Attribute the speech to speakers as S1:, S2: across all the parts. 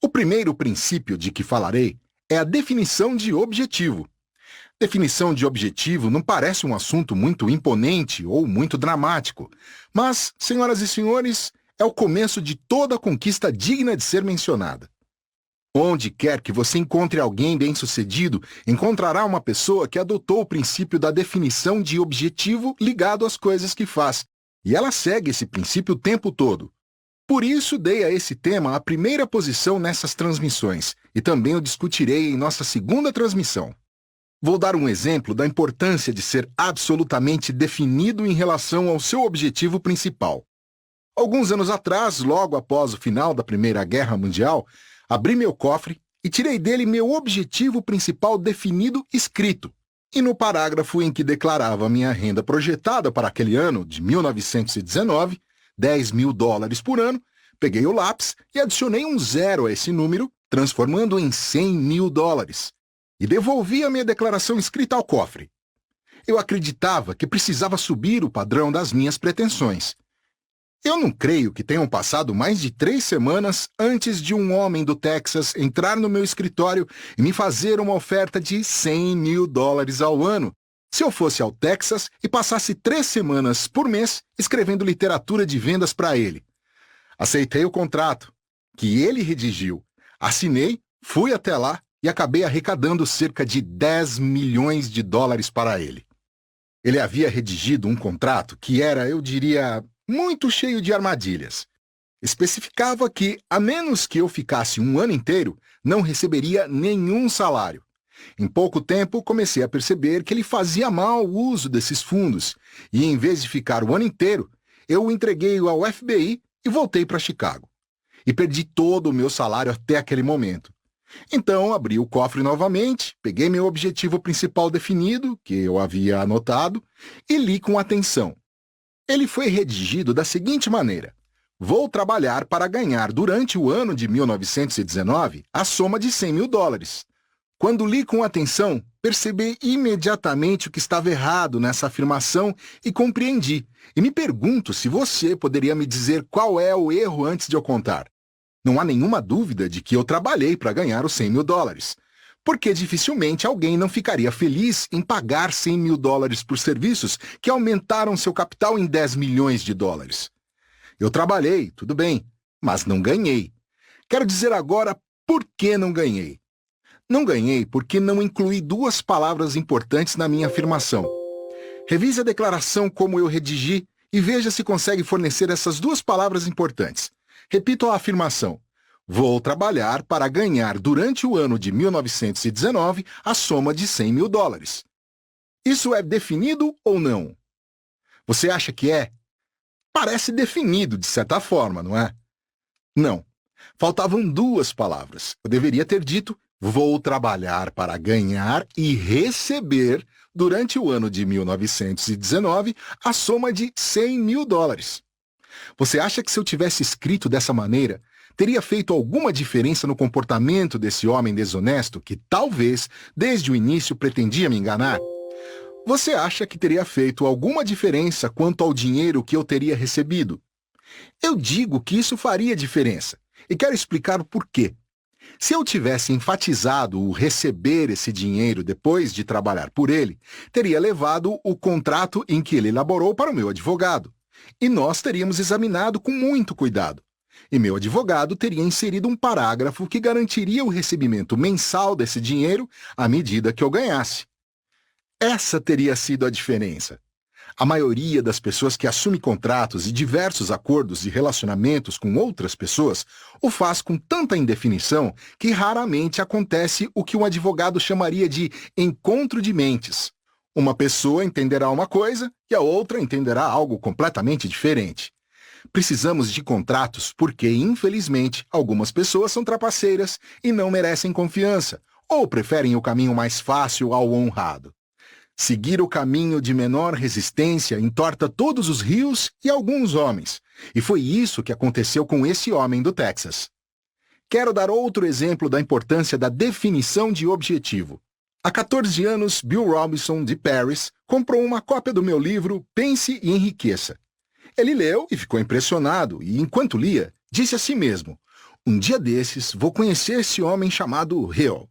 S1: O primeiro princípio de que falarei é a definição de objetivo. Definição de objetivo não parece um assunto muito imponente ou muito dramático, mas, senhoras e senhores, é o começo de toda conquista digna de ser mencionada. Onde quer que você encontre alguém bem-sucedido, encontrará uma pessoa que adotou o princípio da definição de objetivo ligado às coisas que faz, e ela segue esse princípio o tempo todo. Por isso, dei a esse tema a primeira posição nessas transmissões, e também o discutirei em nossa segunda transmissão. Vou dar um exemplo da importância de ser absolutamente definido em relação ao seu objetivo principal. Alguns anos atrás, logo após o final da Primeira Guerra Mundial, abri meu cofre e tirei dele meu objetivo principal definido escrito. E no parágrafo em que declarava minha renda projetada para aquele ano de 1919, $10.000 por ano, peguei o lápis e adicionei um zero a esse número, transformando em $100.000. E devolvi a minha declaração escrita ao cofre. Eu acreditava que precisava subir o padrão das minhas pretensões. Eu não creio que tenham passado mais de 3 semanas antes de um homem do Texas entrar no meu escritório e me fazer uma oferta de $100.000 ao ano, se eu fosse ao Texas e passasse 3 semanas por mês escrevendo literatura de vendas para ele. Aceitei o contrato, que ele redigiu, assinei, fui até lá e acabei arrecadando cerca de $10 milhões para ele. Ele havia redigido um contrato que era, eu diria, muito cheio de armadilhas. Especificava que, a menos que eu ficasse um ano inteiro, não receberia nenhum salário. Em pouco tempo, comecei a perceber que ele fazia mal uso desses fundos, e em vez de ficar o ano inteiro, eu o entreguei ao FBI e voltei para Chicago. E perdi todo o meu salário até aquele momento. Então, abri o cofre novamente, peguei meu objetivo principal definido, que eu havia anotado, e li com atenção. Ele foi redigido da seguinte maneira: vou trabalhar para ganhar durante o ano de 1919 a soma de $100.000. Quando li com atenção, percebi imediatamente o que estava errado nessa afirmação e compreendi. E me pergunto se você poderia me dizer qual é o erro antes de eu contar. Não há nenhuma dúvida de que eu trabalhei para ganhar os $100.000, porque dificilmente alguém não ficaria feliz em pagar $100.000 por serviços que aumentaram seu capital em $10 milhões. Eu trabalhei, tudo bem, mas não ganhei. Quero dizer agora por que não ganhei. Não ganhei porque não incluí 2 palavras importantes na minha afirmação. Revise a declaração como eu redigi e veja se consegue fornecer essas 2 palavras importantes. Repito a afirmação. Vou trabalhar para ganhar durante o ano de 1919 a soma de $100.000. Isso é definido ou não? Você acha que é? Parece definido, de certa forma, não é? Não. Faltavam 2 palavras. Eu deveria ter dito: vou trabalhar para ganhar e receber, durante o ano de 1919, a soma de $100.000. Você acha que se eu tivesse escrito dessa maneira, teria feito alguma diferença no comportamento desse homem desonesto que, talvez, desde o início pretendia me enganar? Você acha que teria feito alguma diferença quanto ao dinheiro que eu teria recebido? Eu digo que isso faria diferença, e quero explicar o porquê. Se eu tivesse enfatizado o receber esse dinheiro depois de trabalhar por ele, teria levado o contrato em que ele elaborou para o meu advogado. E nós teríamos examinado com muito cuidado. E meu advogado teria inserido um parágrafo que garantiria o recebimento mensal desse dinheiro à medida que eu ganhasse. Essa teria sido a diferença. A maioria das pessoas que assume contratos e diversos acordos de relacionamentos com outras pessoas o faz com tanta indefinição que raramente acontece o que um advogado chamaria de encontro de mentes. Uma pessoa entenderá uma coisa e a outra entenderá algo completamente diferente. Precisamos de contratos porque, infelizmente, algumas pessoas são trapaceiras e não merecem confiança, ou preferem o caminho mais fácil ao honrado. Seguir o caminho de menor resistência entorta todos os rios e alguns homens, e foi isso que aconteceu com esse homem do Texas. Quero dar outro exemplo da importância da definição de objetivo. Há 14 anos, Bill Robinson, de Paris, comprou uma cópia do meu livro Pense e Enriqueça. Ele leu e ficou impressionado, e enquanto lia, disse a si mesmo: Um dia desses, vou conhecer esse homem chamado Hill.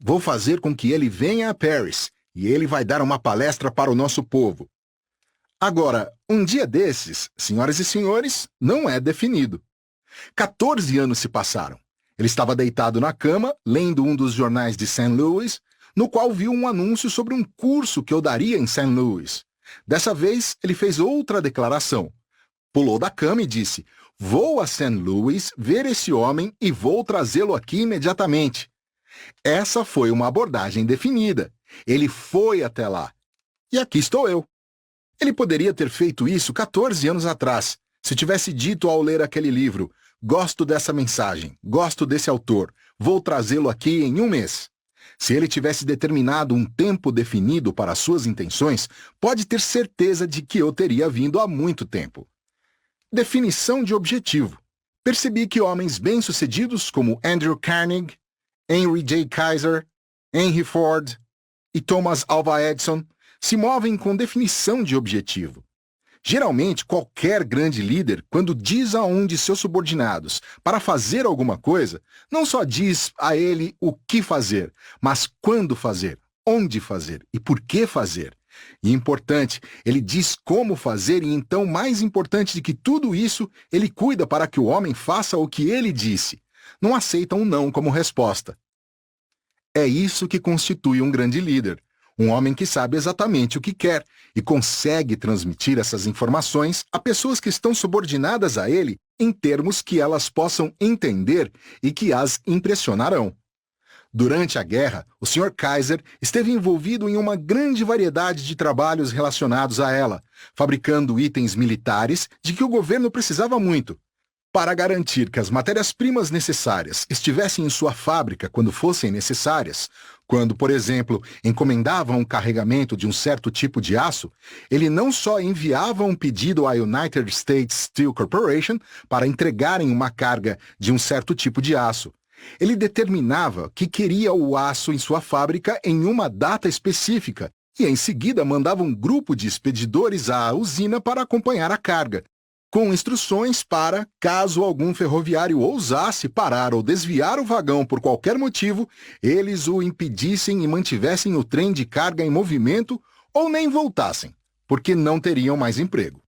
S1: Vou fazer com que ele venha a Paris, e ele vai dar uma palestra para o nosso povo. Agora, um dia desses, senhoras e senhores, não é definido. 14 anos se passaram. Ele estava deitado na cama, lendo um dos jornais de St. Louis, no qual viu um anúncio sobre um curso que eu daria em St. Louis. Dessa vez, ele fez outra declaração. Pulou da cama e disse: "Vou a St. Louis ver esse homem e vou trazê-lo aqui imediatamente." Essa foi uma abordagem definida. Ele foi até lá. E aqui estou eu. Ele poderia ter feito isso 14 anos atrás, se tivesse dito ao ler aquele livro: "Gosto dessa mensagem, gosto desse autor, vou trazê-lo aqui em um mês." Se ele tivesse determinado um tempo definido para suas intenções, pode ter certeza de que eu teria vindo há muito tempo. Definição de objetivo. Percebi que homens bem-sucedidos como Andrew Carnegie, Henry J. Kaiser, Henry Ford e Thomas Alva Edison se movem com definição de objetivo. Geralmente, qualquer grande líder, quando diz a um de seus subordinados para fazer alguma coisa, não só diz a ele o que fazer, mas quando fazer, onde fazer e por que fazer. E importante, ele diz como fazer e então, mais importante do que tudo isso, ele cuida para que o homem faça o que ele disse. Não aceita um não como resposta. É isso que constitui um grande líder. Um homem que sabe exatamente o que quer e consegue transmitir essas informações a pessoas que estão subordinadas a ele em termos que elas possam entender e que as impressionarão. Durante a guerra, o Sr. Kaiser esteve envolvido em uma grande variedade de trabalhos relacionados a ela, fabricando itens militares de que o governo precisava muito. Para garantir que as matérias-primas necessárias estivessem em sua fábrica quando fossem necessárias, quando, por exemplo, encomendava um carregamento de um certo tipo de aço, ele não só enviava um pedido à United States Steel Corporation para entregarem uma carga de um certo tipo de aço. Ele determinava que queria o aço em sua fábrica em uma data específica e, em seguida, mandava um grupo de expedidores à usina para acompanhar a carga, com instruções para, caso algum ferroviário ousasse parar ou desviar o vagão por qualquer motivo, eles o impedissem e mantivessem o trem de carga em movimento ou nem voltassem, porque não teriam mais emprego.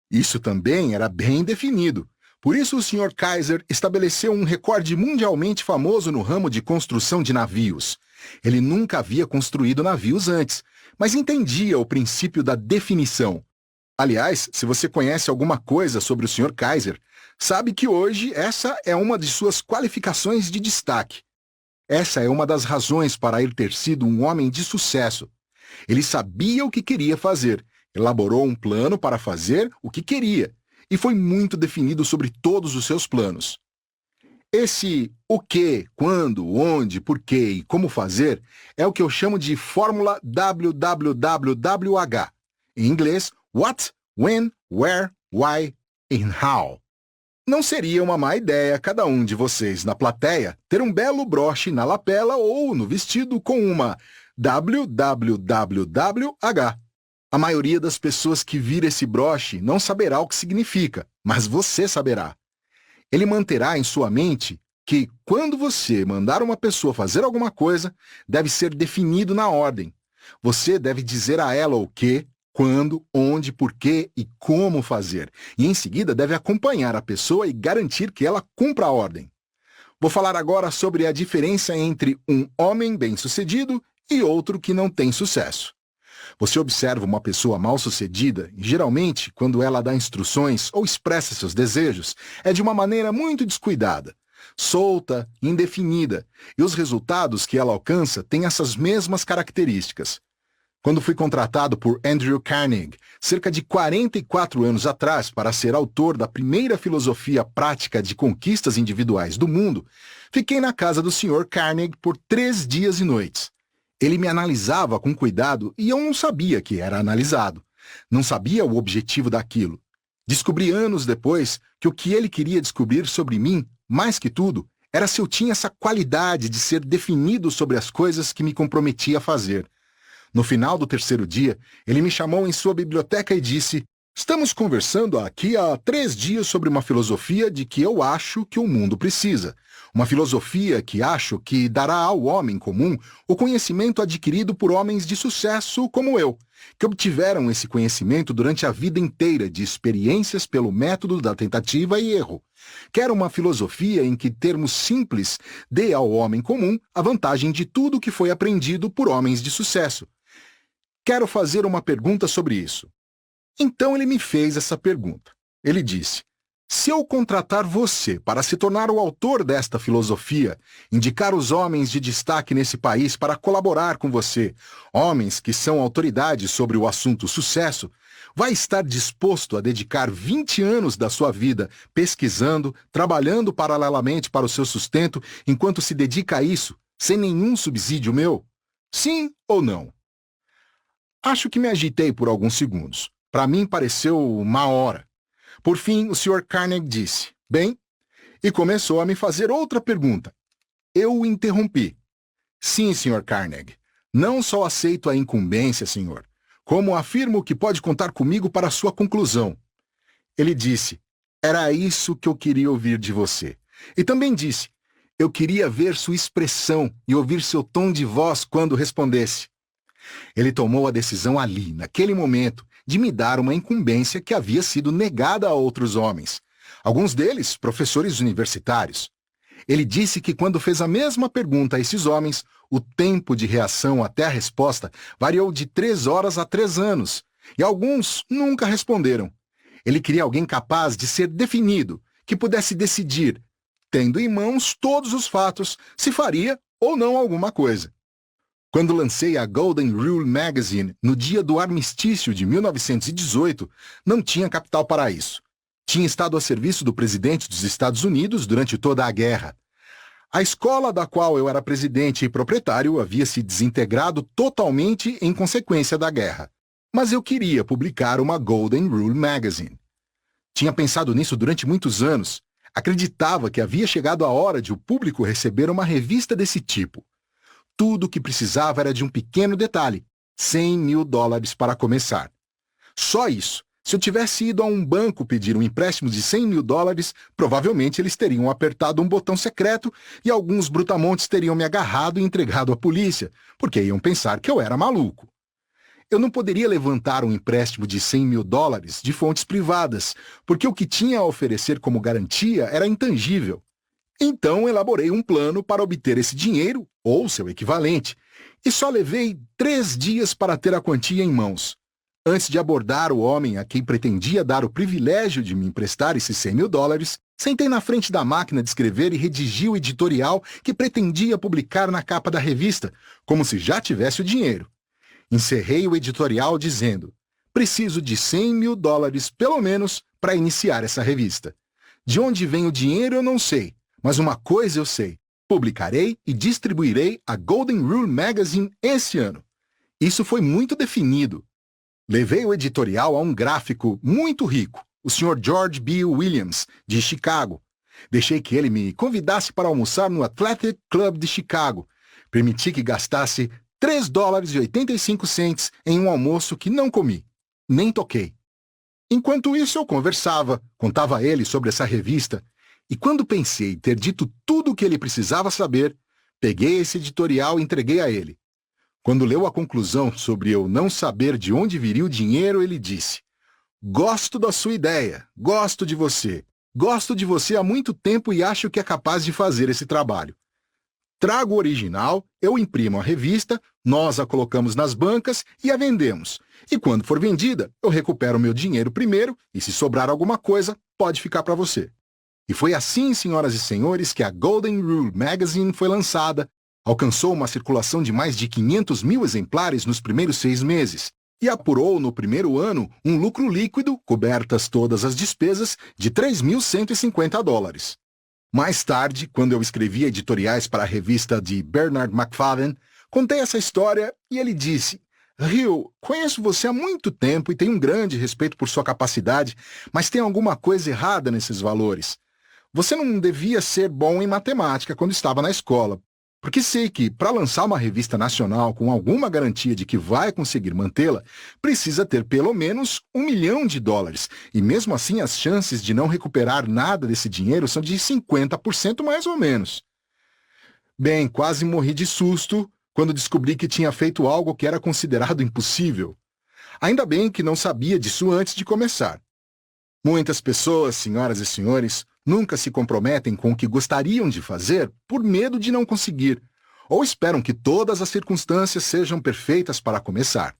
S1: Isso também era bem definido. Por isso o Sr. Kaiser estabeleceu um recorde mundialmente famoso no ramo de construção de navios. Ele nunca havia construído navios antes, mas entendia o princípio da definição. Aliás, se você conhece alguma coisa sobre o Sr. Kaiser, sabe que hoje essa é uma de suas qualificações de destaque. Essa é uma das razões para ele ter sido um homem de sucesso. Ele sabia o que queria fazer, elaborou um plano para fazer o que queria, e foi muito definido sobre todos os seus planos. Esse o que, quando, onde, por que e como fazer é o que eu chamo de fórmula WWWH. Em inglês, What, When, Where, Why and How. Não seria uma má ideia cada um de vocês na plateia ter um belo broche na lapela ou no vestido com uma WWWH. A maioria das pessoas que vir esse broche não saberá o que significa, mas você saberá. Ele manterá em sua mente que, quando você mandar uma pessoa fazer alguma coisa, deve ser definido na ordem. Você deve dizer a ela o que, quando, onde, por que e como fazer, e em seguida deve acompanhar a pessoa e garantir que ela cumpra a ordem. Vou falar agora sobre a diferença entre um homem bem-sucedido e outro que não tem sucesso. Você observa uma pessoa mal-sucedida e, geralmente, quando ela dá instruções ou expressa seus desejos, é de uma maneira muito descuidada, solta, indefinida, e os resultados que ela alcança têm essas mesmas características. Quando fui contratado por Andrew Carnegie, cerca de 44 anos atrás, para ser autor da primeira filosofia prática de conquistas individuais do mundo, fiquei na casa do Sr. Carnegie por 3 dias e noites. Ele me analisava com cuidado e eu não sabia que era analisado. Não sabia o objetivo daquilo. Descobri anos depois que o que ele queria descobrir sobre mim, mais que tudo, era se eu tinha essa qualidade de ser definido sobre as coisas que me comprometia a fazer. No final do 3º dia, ele me chamou em sua biblioteca e disse: Estamos conversando aqui há 3 dias sobre uma filosofia de que eu acho que o mundo precisa. Uma filosofia que acho que dará ao homem comum o conhecimento adquirido por homens de sucesso como eu, que obtiveram esse conhecimento durante a vida inteira de experiências pelo método da tentativa e erro. Quero uma filosofia em que termos simples dê ao homem comum a vantagem de tudo que foi aprendido por homens de sucesso. Quero fazer uma pergunta sobre isso. Então ele me fez essa pergunta. Ele disse: se eu contratar você para se tornar o autor desta filosofia, indicar os homens de destaque nesse país para colaborar com você, homens que são autoridades sobre o assunto sucesso, vai estar disposto a dedicar 20 anos da sua vida pesquisando, trabalhando paralelamente para o seu sustento, enquanto se dedica a isso, sem nenhum subsídio meu? Sim ou não? Acho que me agitei por alguns segundos. Para mim pareceu uma hora. Por fim, o Sr. Carnegie disse: bem, e começou a me fazer outra pergunta. Eu o interrompi. Sim, Sr. Carnegie. Não só aceito a incumbência, senhor, como afirmo que pode contar comigo para a sua conclusão. Ele disse: era isso que eu queria ouvir de você. E também disse: eu queria ver sua expressão e ouvir seu tom de voz quando respondesse. Ele tomou a decisão ali, naquele momento, de me dar uma incumbência que havia sido negada a outros homens, alguns deles professores universitários. Ele disse que quando fez a mesma pergunta a esses homens, o tempo de reação até a resposta variou de 3 horas a 3 anos, e alguns nunca responderam. Ele queria alguém capaz de ser definido, que pudesse decidir, tendo em mãos todos os fatos, se faria ou não alguma coisa. Quando lancei a Golden Rule Magazine no dia do armistício de 1918, não tinha capital para isso. Tinha estado a serviço do presidente dos Estados Unidos durante toda a guerra. A escola da qual eu era presidente e proprietário havia se desintegrado totalmente em consequência da guerra. Mas eu queria publicar uma Golden Rule Magazine. Tinha pensado nisso durante muitos anos. Acreditava que havia chegado a hora de o público receber uma revista desse tipo. Tudo o que precisava era de um pequeno detalhe: $100.000 para começar. Só isso. Se eu tivesse ido a um banco pedir um empréstimo de $100.000, provavelmente eles teriam apertado um botão secreto e alguns brutamontes teriam me agarrado e entregado à polícia, porque iam pensar que eu era maluco. Eu não poderia levantar um empréstimo de $100.000 de fontes privadas, porque o que tinha a oferecer como garantia era intangível. Então elaborei um plano para obter esse dinheiro, ou seu equivalente, e só levei 3 dias para ter a quantia em mãos. Antes de abordar o homem a quem pretendia dar o privilégio de me emprestar esses $100.000, sentei na frente da máquina de escrever e redigi o editorial que pretendia publicar na capa da revista, como se já tivesse o dinheiro. Encerrei o editorial dizendo: preciso de $100.000 pelo menos para iniciar essa revista. De onde vem o dinheiro eu não sei. Mas uma coisa eu sei: publicarei e distribuirei a Golden Rule Magazine esse ano. Isso foi muito definido. Levei o editorial a um gráfico muito rico, o Sr. George B. Williams, de Chicago. Deixei que ele me convidasse para almoçar no Athletic Club de Chicago. Permiti que gastasse $3,85 em um almoço que não comi, nem toquei. Enquanto isso eu conversava, contava a ele sobre essa revista. E quando pensei ter dito tudo o que ele precisava saber, peguei esse editorial e entreguei a ele. Quando leu a conclusão sobre eu não saber de onde viria o dinheiro, ele disse: gosto da sua ideia, gosto de você. Gosto de você há muito tempo e acho que é capaz de fazer esse trabalho. Trago o original, eu imprimo a revista, nós a colocamos nas bancas e a vendemos. E quando for vendida, eu recupero o meu dinheiro primeiro e, se sobrar alguma coisa, pode ficar para você. E foi assim, senhoras e senhores, que a Golden Rule Magazine foi lançada, alcançou uma circulação de mais de 500.000 exemplares nos primeiros 6 meses e apurou no primeiro ano um lucro líquido, cobertas todas as despesas, de $3.150. Mais tarde, quando eu escrevia editoriais para a revista de Bernard Macfadden, contei essa história e ele disse: Hill, conheço você há muito tempo e tenho um grande respeito por sua capacidade, mas tem alguma coisa errada nesses valores. Você não devia ser bom em matemática quando estava na escola. Porque sei que, para lançar uma revista nacional com alguma garantia de que vai conseguir mantê-la, precisa ter pelo menos US$ 1 milhão, e mesmo assim as chances de não recuperar nada desse dinheiro são de 50% mais ou menos. Bem, quase morri de susto quando descobri que tinha feito algo que era considerado impossível. Ainda bem que não sabia disso antes de começar. Muitas pessoas, senhoras e senhores, nunca se comprometem com o que gostariam de fazer por medo de não conseguir, ou esperam que todas as circunstâncias sejam perfeitas para começar.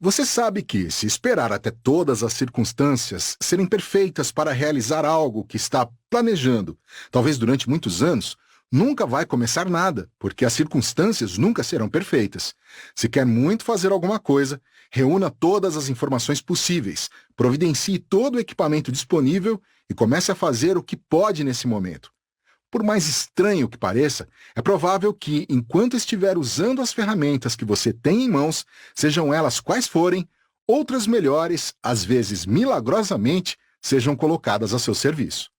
S1: Você sabe que, se esperar até todas as circunstâncias serem perfeitas para realizar algo que está planejando, talvez durante muitos anos, nunca vai começar nada, porque as circunstâncias nunca serão perfeitas. Se quer muito fazer alguma coisa, reúna todas as informações possíveis, providencie todo o equipamento disponível e comece a fazer o que pode nesse momento. Por mais estranho que pareça, é provável que, enquanto estiver usando as ferramentas que você tem em mãos, sejam elas quais forem, outras melhores, às vezes milagrosamente, sejam colocadas a seu serviço.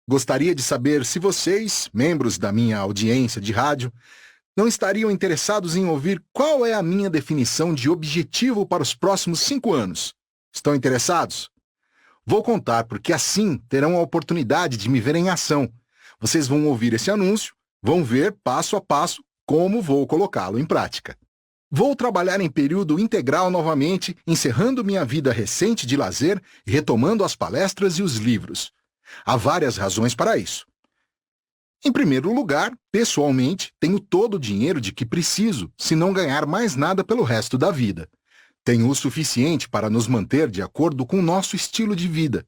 S1: Gostaria de saber se vocês, membros da minha audiência de rádio, não estariam interessados em ouvir qual é a minha definição de objetivo para os próximos 5 anos. Estão interessados? Vou contar, porque assim terão a oportunidade de me ver em ação. Vocês vão ouvir esse anúncio, vão ver passo a passo como vou colocá-lo em prática. Vou trabalhar em período integral novamente, encerrando minha vida recente de lazer e retomando as palestras e os livros. Há várias razões para isso. Em primeiro lugar, pessoalmente, tenho todo o dinheiro de que preciso, se não ganhar mais nada pelo resto da vida. Tenho o suficiente para nos manter de acordo com o nosso estilo de vida.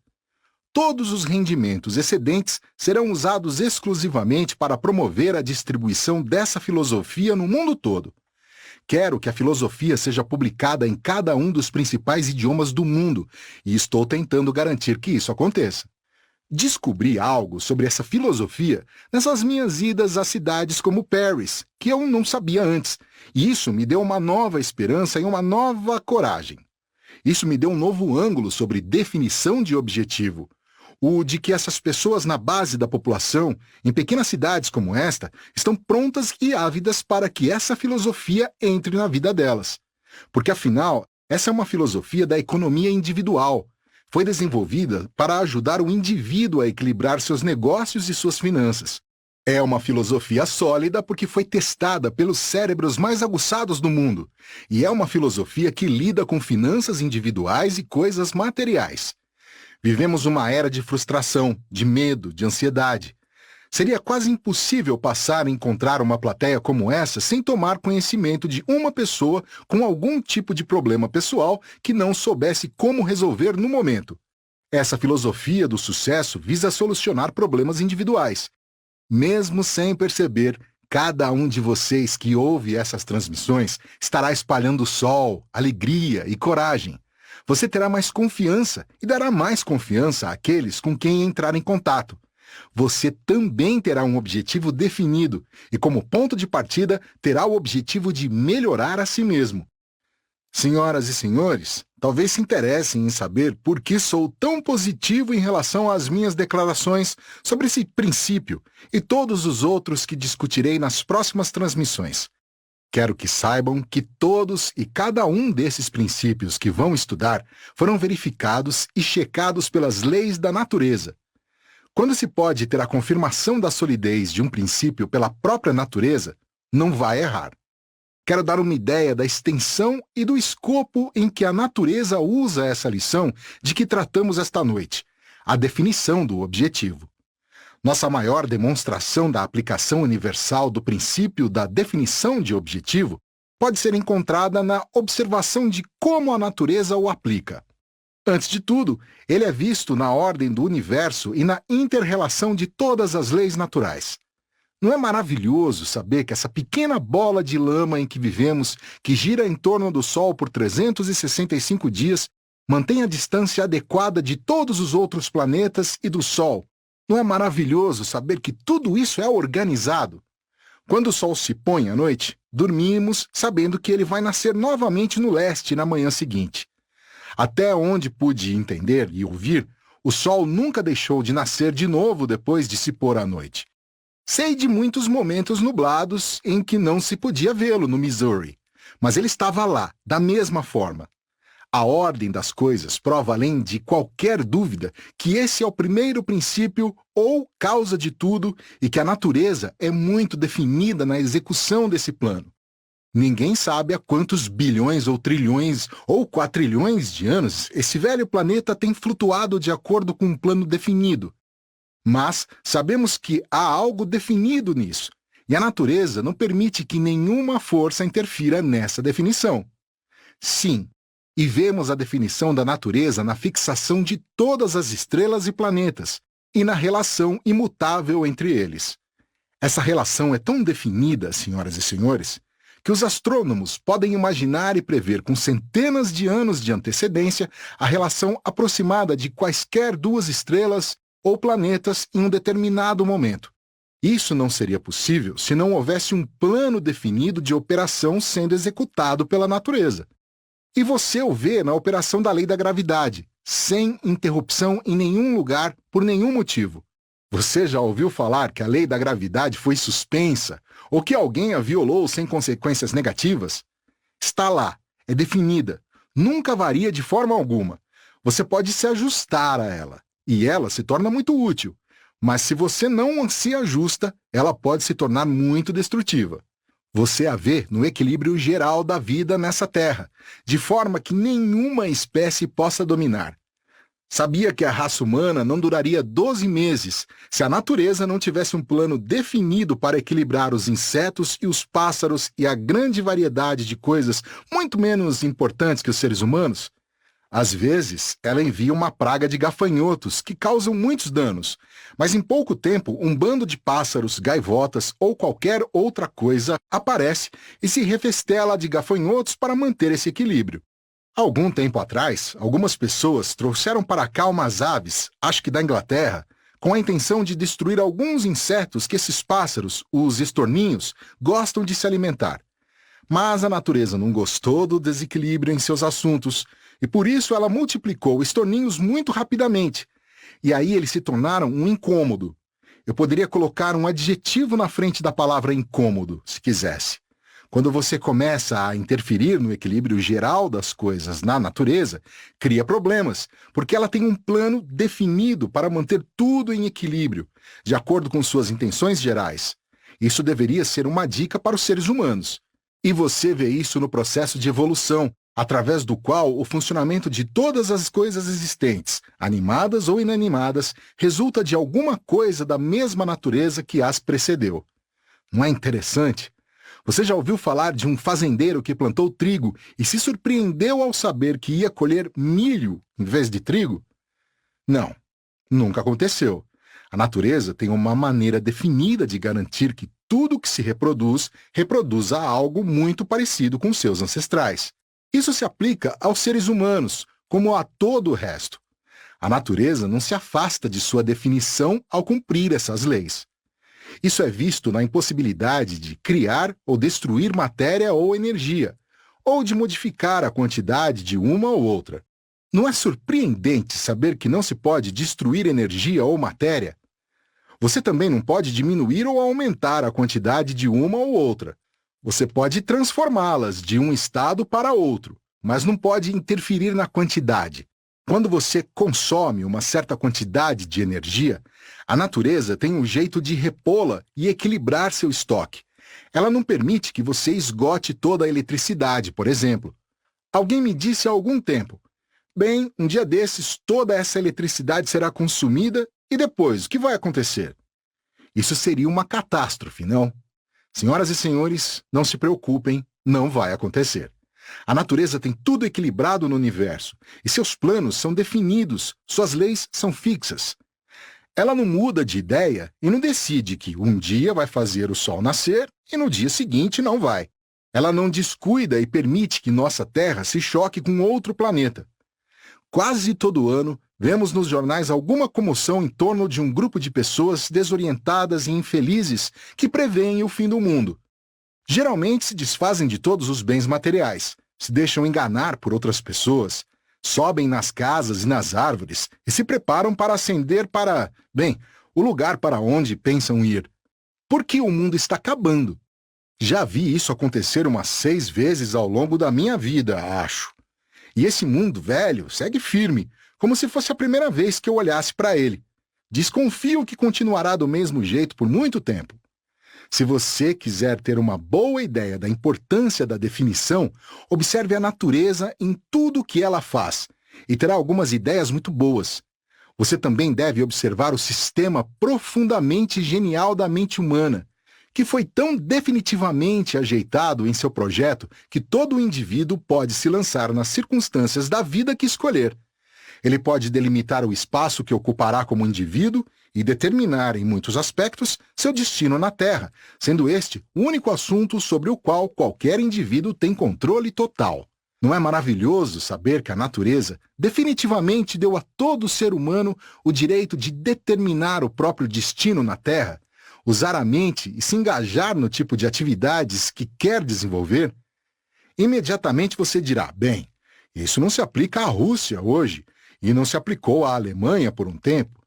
S1: Todos os rendimentos excedentes serão usados exclusivamente para promover a distribuição dessa filosofia no mundo todo. Quero que a filosofia seja publicada em cada um dos principais idiomas do mundo, e estou tentando garantir que isso aconteça. Descobri algo sobre essa filosofia nessas minhas idas a cidades como Paris, que eu não sabia antes, e isso me deu uma nova esperança e uma nova coragem. Isso me deu um novo ângulo sobre definição de objetivo, o de que essas pessoas na base da população, em pequenas cidades como esta, estão prontas e ávidas para que essa filosofia entre na vida delas. Porque, afinal, essa é uma filosofia da economia individual. Foi desenvolvida para ajudar o indivíduo a equilibrar seus negócios e suas finanças. É uma filosofia sólida porque foi testada pelos cérebros mais aguçados do mundo. E é uma filosofia que lida com finanças individuais e coisas materiais. Vivemos uma era de frustração, de medo, de ansiedade. Seria quase impossível passar a encontrar uma plateia como essa sem tomar conhecimento de uma pessoa com algum tipo de problema pessoal que não soubesse como resolver no momento. Essa filosofia do sucesso visa solucionar problemas individuais. Mesmo sem perceber, cada um de vocês que ouve essas transmissões estará espalhando sol, alegria e coragem. Você terá mais confiança e dará mais confiança àqueles com quem entrar em contato. Você também terá um objetivo definido e, como ponto de partida, terá o objetivo de melhorar a si mesmo. Senhoras e senhores, talvez se interessem em saber por que sou tão positivo em relação às minhas declarações sobre esse princípio e todos os outros que discutirei nas próximas transmissões. Quero que saibam que todos e cada um desses princípios que vão estudar foram verificados e checados pelas leis da natureza. Quando se pode ter a confirmação da solidez de um princípio pela própria natureza, não vai errar. Quero dar uma ideia da extensão e do escopo em que a natureza usa essa lição de que tratamos esta noite, a definição do objetivo. Nossa maior demonstração da aplicação universal do princípio da definição de objetivo pode ser encontrada na observação de como a natureza o aplica. Antes de tudo, ele é visto na ordem do universo e na inter-relação de todas as leis naturais. Não é maravilhoso saber que essa pequena bola de lama em que vivemos, que gira em torno do Sol por 365 dias, mantém a distância adequada de todos os outros planetas e do Sol? Não é maravilhoso saber que tudo isso é organizado? Quando o Sol se põe à noite, dormimos sabendo que ele vai nascer novamente no leste na manhã seguinte. Até onde pude entender e ouvir, o Sol nunca deixou de nascer de novo depois de se pôr à noite. Sei de muitos momentos nublados em que não se podia vê-lo no Missouri, mas ele estava lá, da mesma forma. A ordem das coisas prova, além de qualquer dúvida, que esse é o primeiro princípio ou causa de tudo e que a natureza é muito definida na execução desse plano. Ninguém sabe há quantos bilhões ou trilhões ou quatrilhões de anos esse velho planeta tem flutuado de acordo com um plano definido. Mas sabemos que há algo definido nisso, e a natureza não permite que nenhuma força interfira nessa definição. Sim, e vemos a definição da natureza na fixação de todas as estrelas e planetas, e na relação imutável entre eles. Essa relação é tão definida, senhoras e senhores, que os astrônomos podem imaginar e prever com centenas de anos de antecedência a relação aproximada de quaisquer duas estrelas ou planetas em um determinado momento. Isso não seria possível se não houvesse um plano definido de operação sendo executado pela natureza. E você o vê na operação da lei da gravidade, sem interrupção em nenhum lugar, por nenhum motivo. Você já ouviu falar que a lei da gravidade foi suspensa, ou que alguém a violou sem consequências negativas? Está lá, é definida, nunca varia de forma alguma. Você pode se ajustar a ela, e ela se torna muito útil. Mas se você não se ajusta, ela pode se tornar muito destrutiva. Você a vê no equilíbrio geral da vida nessa Terra, de forma que nenhuma espécie possa dominar. Sabia que a raça humana não duraria 12 meses se a natureza não tivesse um plano definido para equilibrar os insetos e os pássaros e a grande variedade de coisas muito menos importantes que os seres humanos? Às vezes, ela envia uma praga de gafanhotos que causam muitos danos, mas em pouco tempo um bando de pássaros, gaivotas ou qualquer outra coisa aparece e se refestela de gafanhotos para manter esse equilíbrio. Algum tempo atrás, algumas pessoas trouxeram para cá umas aves, acho que da Inglaterra, com a intenção de destruir alguns insetos que esses pássaros, os estorninhos, gostam de se alimentar. Mas a natureza não gostou do desequilíbrio em seus assuntos, e por isso ela multiplicou estorninhos muito rapidamente. E aí eles se tornaram um incômodo. Eu poderia colocar um adjetivo na frente da palavra incômodo, se quisesse. Quando você começa a interferir no equilíbrio geral das coisas na natureza, cria problemas, porque ela tem um plano definido para manter tudo em equilíbrio, de acordo com suas intenções gerais. Isso deveria ser uma dica para os seres humanos. E você vê isso no processo de evolução, através do qual o funcionamento de todas as coisas existentes, animadas ou inanimadas, resulta de alguma coisa da mesma natureza que as precedeu. Não é interessante? Você já ouviu falar de um fazendeiro que plantou trigo e se surpreendeu ao saber que ia colher milho em vez de trigo? Não, nunca aconteceu. A natureza tem uma maneira definida de garantir que tudo que se reproduz, reproduza algo muito parecido com seus ancestrais. Isso se aplica aos seres humanos, como a todo o resto. A natureza não se afasta de sua definição ao cumprir essas leis. Isso é visto na impossibilidade de criar ou destruir matéria ou energia, ou de modificar a quantidade de uma ou outra. Não é surpreendente saber que não se pode destruir energia ou matéria? Você também não pode diminuir ou aumentar a quantidade de uma ou outra. Você pode transformá-las de um estado para outro, mas não pode interferir na quantidade. Quando você consome uma certa quantidade de energia, a natureza tem um jeito de repô-la e equilibrar seu estoque. Ela não permite que você esgote toda a eletricidade, por exemplo. Alguém me disse há algum tempo: bem, um dia desses toda essa eletricidade será consumida e depois, o que vai acontecer? Isso seria uma catástrofe, não? Senhoras e senhores, não se preocupem, não vai acontecer. A natureza tem tudo equilibrado no universo, e seus planos são definidos, suas leis são fixas. Ela não muda de ideia e não decide que um dia vai fazer o sol nascer e no dia seguinte não vai. Ela não descuida e permite que nossa Terra se choque com outro planeta. Quase todo ano, vemos nos jornais alguma comoção em torno de um grupo de pessoas desorientadas e infelizes que preveem o fim do mundo. Geralmente se desfazem de todos os bens materiais, se deixam enganar por outras pessoas, sobem nas casas e nas árvores e se preparam para ascender para, bem, o lugar para onde pensam ir. porque o mundo está acabando. Já vi isso acontecer umas 6 vezes ao longo da minha vida, acho. E esse mundo velho segue firme, como se fosse a primeira vez que eu olhasse para ele. Desconfio que continuará do mesmo jeito por muito tempo. Se você quiser ter uma boa ideia da importância da definição, observe a natureza em tudo o que ela faz e terá algumas ideias muito boas. Você também deve observar o sistema profundamente genial da mente humana, que foi tão definitivamente ajeitado em seu projeto que todo indivíduo pode se lançar nas circunstâncias da vida que escolher. Ele pode delimitar o espaço que ocupará como indivíduo e determinar, em muitos aspectos, seu destino na Terra, sendo este o único assunto sobre o qual qualquer indivíduo tem controle total. Não é maravilhoso saber que a natureza definitivamente deu a todo ser humano o direito de determinar o próprio destino na Terra, usar a mente e se engajar no tipo de atividades que quer desenvolver? Imediatamente você dirá, bem, isso não se aplica à Rússia hoje, e não se aplicou à Alemanha por um tempo.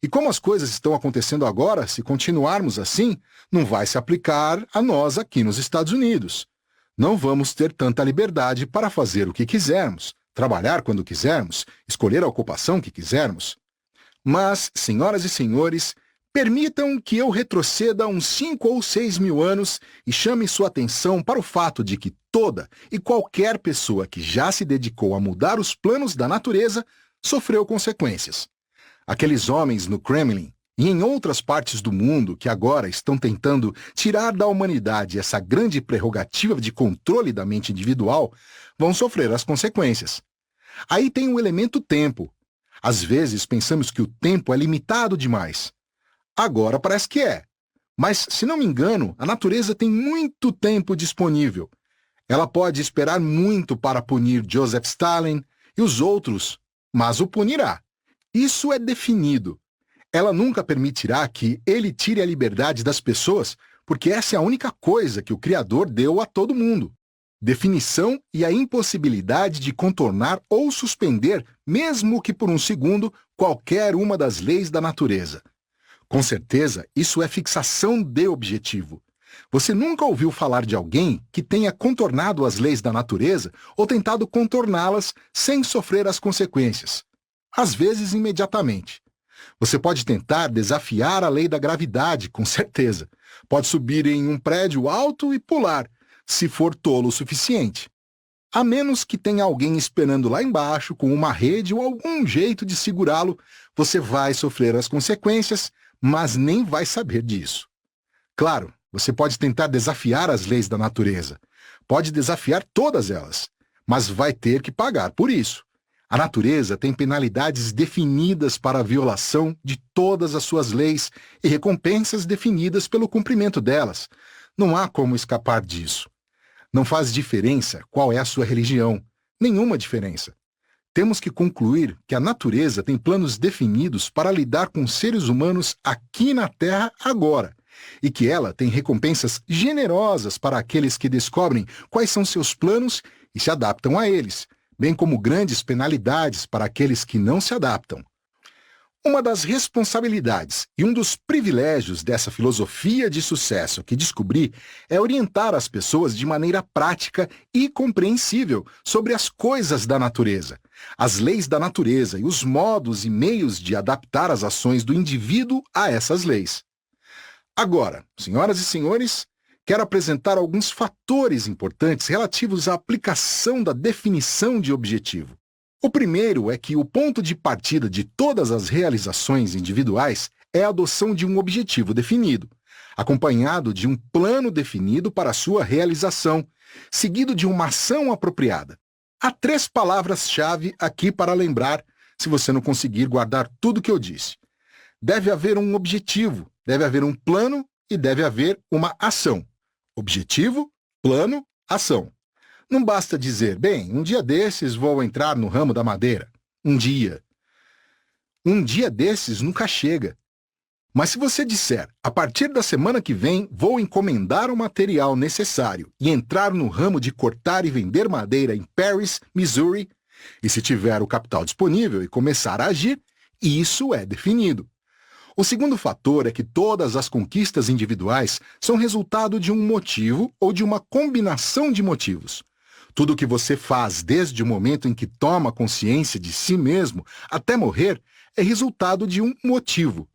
S1: E como as coisas estão acontecendo agora, se continuarmos assim, não vai se aplicar a nós aqui nos Estados Unidos. Não vamos ter tanta liberdade para fazer o que quisermos, trabalhar quando quisermos, escolher a ocupação que quisermos. Mas, senhoras e senhores, permitam que eu retroceda uns 5 ou 6 mil anos e chame sua atenção para o fato de que toda e qualquer pessoa que já se dedicou a mudar os planos da natureza sofreu consequências. Aqueles homens no Kremlin e em outras partes do mundo que agora estão tentando tirar da humanidade essa grande prerrogativa de controle da mente individual vão sofrer as consequências. Aí tem o elemento tempo. Às vezes pensamos que o tempo é limitado demais. Agora parece que é. Mas, se não me engano, a natureza tem muito tempo disponível. Ela pode esperar muito para punir Joseph Stalin e os outros, mas o punirá. Isso é definido. Ela nunca permitirá que ele tire a liberdade das pessoas, porque essa é a única coisa que o Criador deu a todo mundo. Definição e a impossibilidade de contornar ou suspender, mesmo que por um segundo, qualquer uma das leis da natureza. Com certeza, isso é fixação de objetivo. Você nunca ouviu falar de alguém que tenha contornado as leis da natureza ou tentado contorná-las sem sofrer as consequências? Às vezes, imediatamente. Você pode tentar desafiar a lei da gravidade, com certeza. Pode subir em um prédio alto e pular, se for tolo o suficiente. A menos que tenha alguém esperando lá embaixo com uma rede ou algum jeito de segurá-lo, você vai sofrer as consequências, mas nem vai saber disso. Claro, você pode tentar desafiar as leis da natureza. Pode desafiar todas elas, mas vai ter que pagar por isso. A natureza tem penalidades definidas para a violação de todas as suas leis e recompensas definidas pelo cumprimento delas. Não há como escapar disso. Não faz diferença qual é a sua religião. Nenhuma diferença. Temos que concluir que a natureza tem planos definidos para lidar com os seres humanos aqui na Terra agora, e que ela tem recompensas generosas para aqueles que descobrem quais são seus planos e se adaptam a eles, bem como grandes penalidades para aqueles que não se adaptam. Uma das responsabilidades e um dos privilégios dessa filosofia de sucesso que descobri é orientar as pessoas de maneira prática e compreensível sobre as coisas da natureza, as leis da natureza e os modos e meios de adaptar as ações do indivíduo a essas leis. Agora, senhoras e senhores, quero apresentar alguns fatores importantes relativos à aplicação da definição de objetivo. O primeiro é que o ponto de partida de todas as realizações individuais é a adoção de um objetivo definido, acompanhado de um plano definido para a sua realização, seguido de uma ação apropriada. Há 3 palavras-chave aqui para lembrar, se você não conseguir guardar tudo que eu disse. Deve haver um objetivo, deve haver um plano e deve haver uma ação. Objetivo, plano, ação. Não basta dizer, bem, um dia desses vou entrar no ramo da madeira. Um dia. Um dia desses nunca chega. Mas se você disser, a partir da semana que vem vou encomendar o material necessário e entrar no ramo de cortar e vender madeira em Paris, Missouri, e se tiver o capital disponível e começar a agir, isso é definido. O segundo fator é que todas as conquistas individuais são resultado de um motivo ou de uma combinação de motivos. Tudo o que você faz desde o momento em que toma consciência de si mesmo até morrer é resultado de um motivo.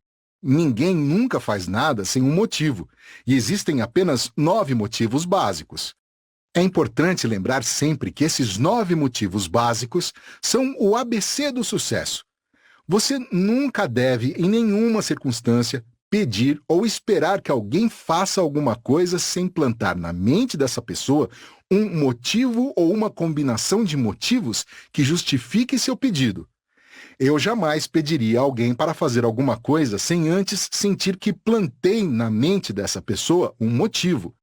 S1: Ninguém nunca faz nada sem um motivo, e existem apenas 9 motivos básicos. É importante lembrar sempre que esses 9 motivos básicos são o ABC do sucesso. Você nunca deve, em nenhuma circunstância, pedir ou esperar que alguém faça alguma coisa sem plantar na mente dessa pessoa um motivo ou uma combinação de motivos que justifique seu pedido. Eu jamais pediria a alguém para fazer alguma coisa sem antes sentir que plantei na mente dessa pessoa um motivo.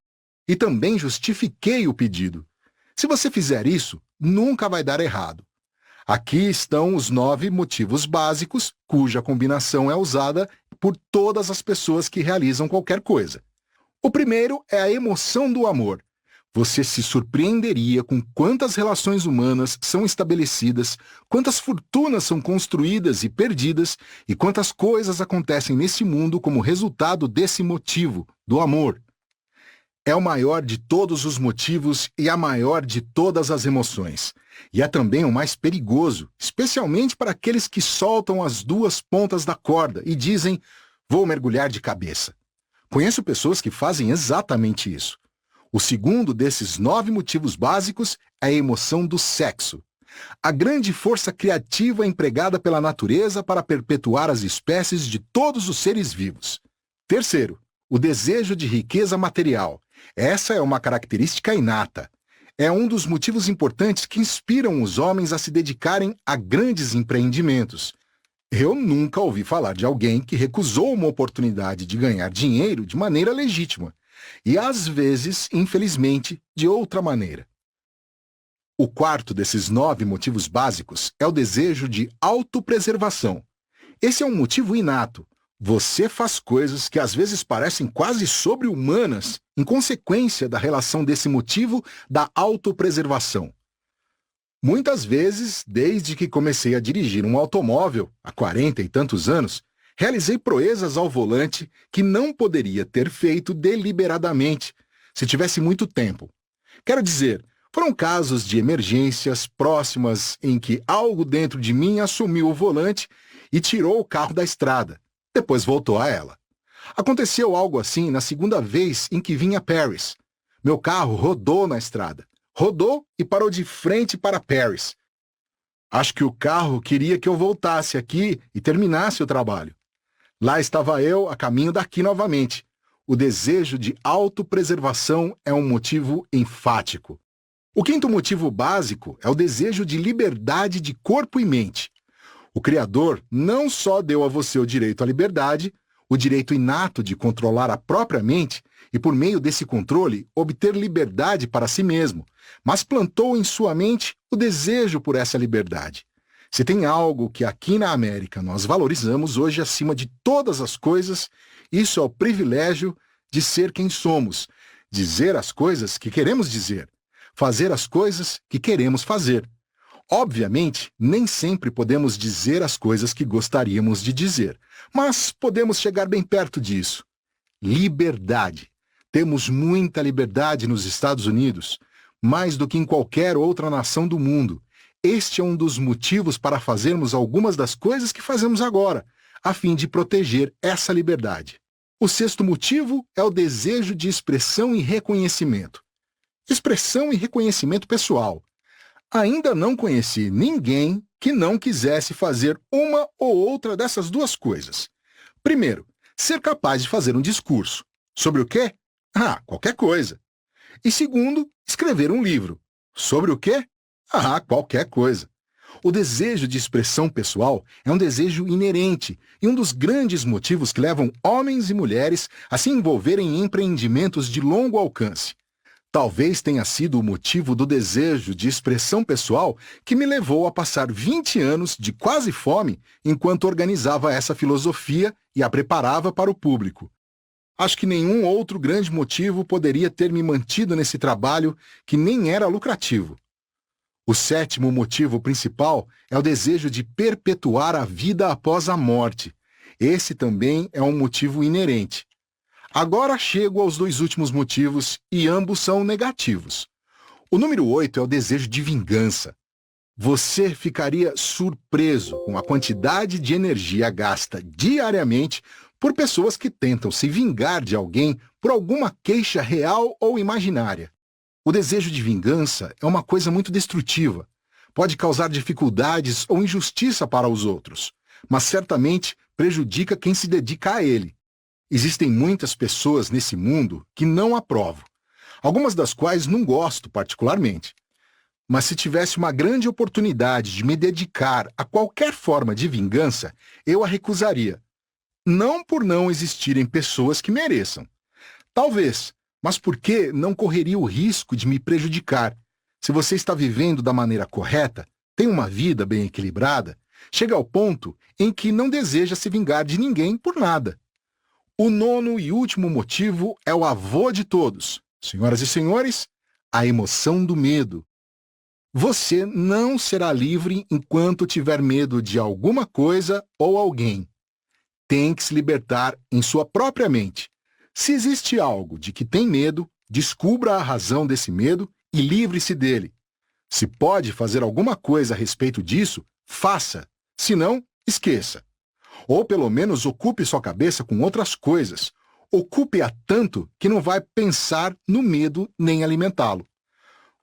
S1: E também justifiquei o pedido. Se você fizer isso, nunca vai dar errado. Aqui estão os 9 motivos básicos, cuja combinação é usada por todas as pessoas que realizam qualquer coisa. O primeiro é a emoção do amor. Você se surpreenderia com quantas relações humanas são estabelecidas, quantas fortunas são construídas e perdidas, e quantas coisas acontecem nesse mundo como resultado desse motivo, do amor. É o maior de todos os motivos e a maior de todas as emoções. E é também o mais perigoso, especialmente para aqueles que soltam as 2 pontas da corda e dizem, vou mergulhar de cabeça. Conheço pessoas que fazem exatamente isso. O segundo desses 9 motivos básicos é a emoção do sexo. A grande força criativa empregada pela natureza para perpetuar as espécies de todos os seres vivos. Terceiro, o desejo de riqueza material. Essa é uma característica inata. É um dos motivos importantes que inspiram os homens a se dedicarem a grandes empreendimentos. Eu nunca ouvi falar de alguém que recusou uma oportunidade de ganhar dinheiro de maneira legítima. E às vezes, infelizmente, de outra maneira. O quarto desses 9 motivos básicos é o desejo de autopreservação. Esse é um motivo inato. Você faz coisas que às vezes parecem quase sobre-humanas em consequência da relação desse motivo da autopreservação. Muitas vezes, desde que comecei a dirigir um automóvel, há 40 e tantos anos, realizei proezas ao volante que não poderia ter feito deliberadamente, se tivesse muito tempo. Quero dizer, foram casos de emergências próximas em que algo dentro de mim assumiu o volante e tirou o carro da estrada. Depois voltou a ela. Aconteceu algo assim na segunda vez em que vim a Paris. Meu carro rodou na estrada. Rodou e parou de frente para Paris. Acho que o carro queria que eu voltasse aqui e terminasse o trabalho. Lá estava eu a caminho daqui novamente. O desejo de autopreservação é um motivo enfático. O quinto motivo básico é o desejo de liberdade de corpo e mente. O Criador não só deu a você o direito à liberdade, o direito inato de controlar a própria mente e, por meio desse controle, obter liberdade para si mesmo, mas plantou em sua mente o desejo por essa liberdade. Se tem algo que aqui na América nós valorizamos hoje acima de todas as coisas, isso é o privilégio de ser quem somos, dizer as coisas que queremos dizer, fazer as coisas que queremos fazer. Obviamente, nem sempre podemos dizer as coisas que gostaríamos de dizer, mas podemos chegar bem perto disso. Liberdade. Temos muita liberdade nos Estados Unidos, mais do que em qualquer outra nação do mundo. Este é um dos motivos para fazermos algumas das coisas que fazemos agora, a fim de proteger essa liberdade. O sexto motivo é o desejo de expressão e reconhecimento. Expressão e reconhecimento pessoal. Ainda não conheci ninguém que não quisesse fazer uma ou outra dessas 2 coisas. Primeiro, ser capaz de fazer um discurso. Sobre o quê? Qualquer coisa. E segundo, escrever um livro. Sobre o quê? Qualquer coisa. O desejo de expressão pessoal é um desejo inerente e um dos grandes motivos que levam homens e mulheres a se envolverem em empreendimentos de longo alcance. Talvez tenha sido o motivo do desejo de expressão pessoal que me levou a passar 20 anos de quase fome enquanto organizava essa filosofia e a preparava para o público. Acho que nenhum outro grande motivo poderia ter me mantido nesse trabalho que nem era lucrativo. O sétimo motivo principal é o desejo de perpetuar a vida após a morte. Esse também é um motivo inerente. Agora chego aos dois últimos motivos e ambos são negativos. O número 8 é o desejo de vingança. Você ficaria surpreso com a quantidade de energia gasta diariamente por pessoas que tentam se vingar de alguém por alguma queixa real ou imaginária. O desejo de vingança é uma coisa muito destrutiva. Pode causar dificuldades ou injustiça para os outros, mas certamente prejudica quem se dedica a ele. Existem muitas pessoas nesse mundo que não aprovo, algumas das quais não gosto particularmente. Mas se tivesse uma grande oportunidade de me dedicar a qualquer forma de vingança, eu a recusaria. Não por não existirem pessoas que mereçam. Talvez, mas porque não correria o risco de me prejudicar. Se você está vivendo da maneira correta, tem uma vida bem equilibrada, chega ao ponto em que não deseja se vingar de ninguém por nada. O nono e último motivo é o avô de todos. Senhoras e senhores, a emoção do medo. Você não será livre enquanto tiver medo de alguma coisa ou alguém. Tem que se libertar em sua própria mente. Se existe algo de que tem medo, descubra a razão desse medo e livre-se dele. Se pode fazer alguma coisa a respeito disso, faça. Se não, esqueça. Ou pelo menos ocupe sua cabeça com outras coisas. Ocupe-a tanto que não vai pensar no medo nem alimentá-lo.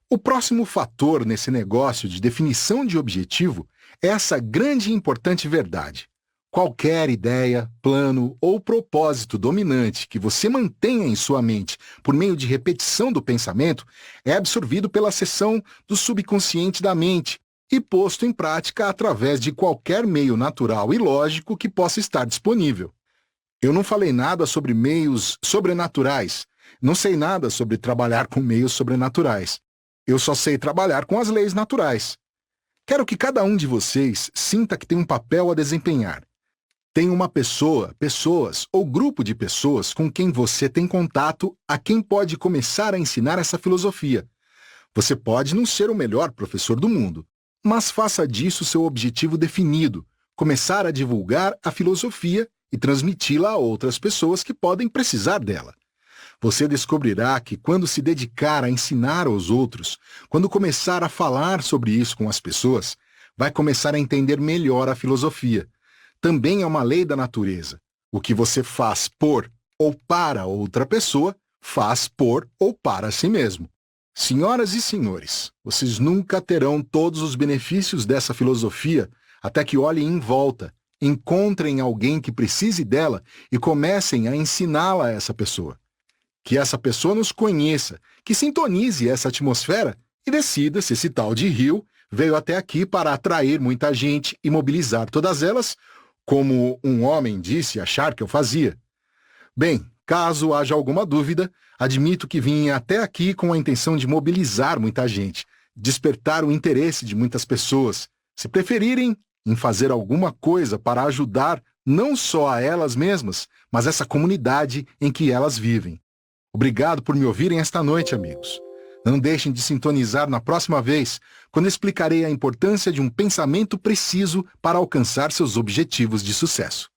S1: O próximo fator nesse negócio de definição de objetivo é essa grande e importante verdade. Qualquer ideia, plano ou propósito dominante que você mantenha em sua mente por meio de repetição do pensamento é absorvido pela seção do subconsciente da mente e posto em prática através de qualquer meio natural e lógico que possa estar disponível. Eu não falei nada sobre meios sobrenaturais, não sei nada sobre trabalhar com meios sobrenaturais. Eu só sei trabalhar com as leis naturais. Quero que cada um de vocês sinta que tem um papel a desempenhar. Tem uma pessoa, pessoas ou grupo de pessoas com quem você tem contato a quem pode começar a ensinar essa filosofia. Você pode não ser o melhor professor do mundo, mas faça disso seu objetivo definido, começar a divulgar a filosofia e transmiti-la a outras pessoas que podem precisar dela. Você descobrirá que quando se dedicar a ensinar aos outros, quando começar a falar sobre isso com as pessoas, vai começar a entender melhor a filosofia. Também é uma lei da natureza. O que você faz por ou para outra pessoa, faz por ou para si mesmo. Senhoras e senhores, vocês nunca terão todos os benefícios dessa filosofia até que olhem em volta, encontrem alguém que precise dela e comecem a ensiná-la a essa pessoa. Que essa pessoa nos conheça, que sintonize essa atmosfera e decida se esse tal de rio veio até aqui para atrair muita gente e mobilizar todas elas, como um homem disse achar que eu fazia. Bem, caso haja alguma dúvida, admito que vim até aqui com a intenção de mobilizar muita gente, despertar o interesse de muitas pessoas, se preferirem, em fazer alguma coisa para ajudar não só a elas mesmas, mas essa comunidade em que elas vivem. Obrigado por me ouvirem esta noite, amigos. Não deixem de sintonizar na próxima vez, quando explicarei a importância de um pensamento preciso para alcançar seus objetivos de sucesso.